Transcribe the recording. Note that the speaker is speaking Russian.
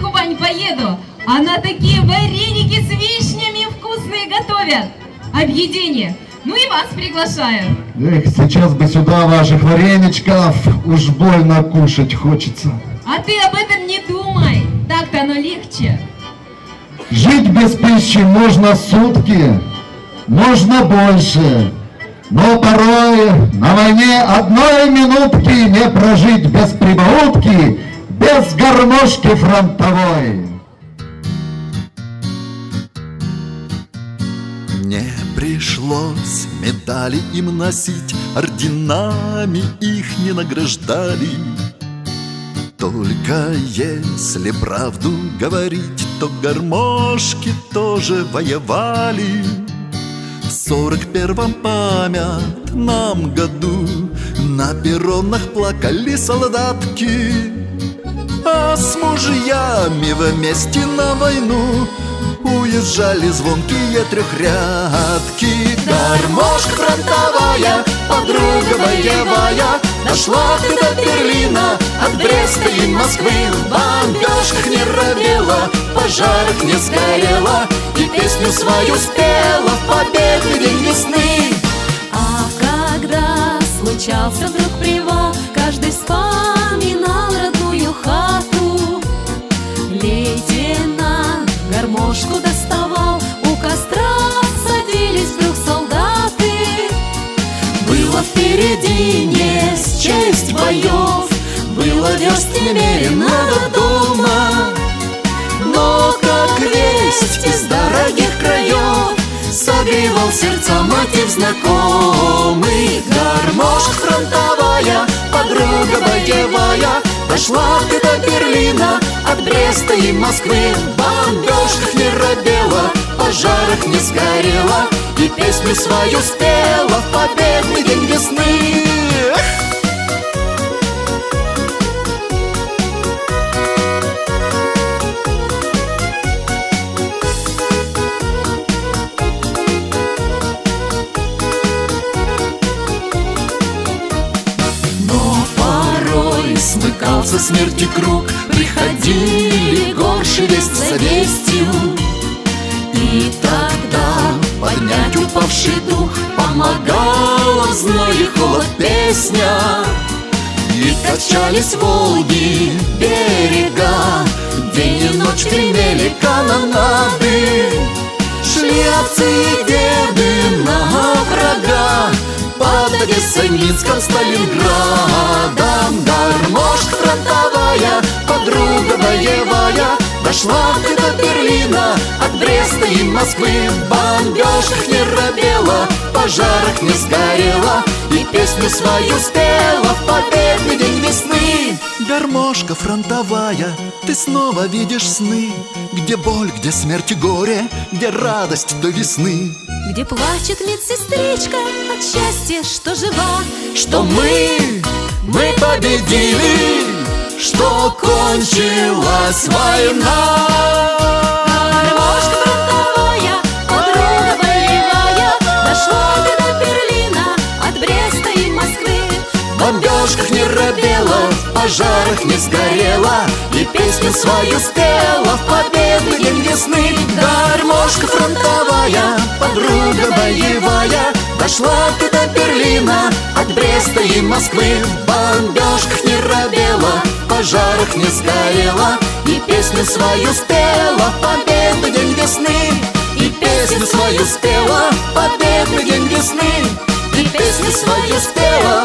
на Кубань поеду. Она такие вареники с вишнями вкусные готовят. Объедение. Ну и вас приглашаю. Эх, сейчас бы сюда ваших вареничков, уж больно кушать хочется. А ты об этом не думай. Так-то оно легче. Жить без пищи можно сутки, можно больше. Но порой на войне одной минутки не прожить без прибаутки, без гармошки фронтовой. Не пришлось медали им носить, орденами их не награждали. Только если правду говорить, то гармошки тоже воевали. В 41-м памятном году на перронах плакали солдатки, а с мужьями вместе на войну уезжали звонкие трехрядки. Гармошка фронтовая, подруга боевая, дошла ты до Берлина, от Бреста и Москвы. В бомбежках не робела, в пожарах не сгорела, и песню свою спела в победный день весны. А когда случался вдруг привал, каждый вспоминал родную хату. Лейтенант гармошку доставал, у костра садились вдруг солдаты. Было впереди не счесть боев, было верст немерено до дома. Но как весть из дорогих краев согревал сердца мотив знакомый. Гармошка фронтовая, подруга боевая, дошла ты до Берлина, от Бреста и Москвы. В бомбежках не робела, в пожарах не сгорела, и песню свою спела в победный день весны. Смыкался смерти круг, приходили горше весть за вестью. И тогда поднять упавший дух помогала в зной и холод песня. И качались Волги берега, день и ночь гремели канонады. Шли отцы и деды на врага под Одессой, Минском, Сталинградом. Гармошка фронтовая, подруга боевая, дошла ты до Берлина, от Бреста и Москвы. В бомбежках не робела, в пожарах не сгорела, и песню свою спела в победный день весны. Гармошка фронтовая, ты снова видишь сны, где боль, где смерть и горе, где радость до весны. Где плачет медсестричка от счастья, что жива, Что мы победили, что кончилась война. Гармошка фронтовая, подруга боевая, дошла ты до Берлина, от Бреста и Москвы. В бомбежках не робела, в пожарах не сгорела, и песню свою спела в победный день весны. Гармошка фронтовая, подруга боевая, дошла ты до Берлина, от Бреста и Москвы. В бомбежках не робела, в пожарах не сгорела, и песню свою спела в победный день весны. И песню свою спела в победный день весны. И песню свою спела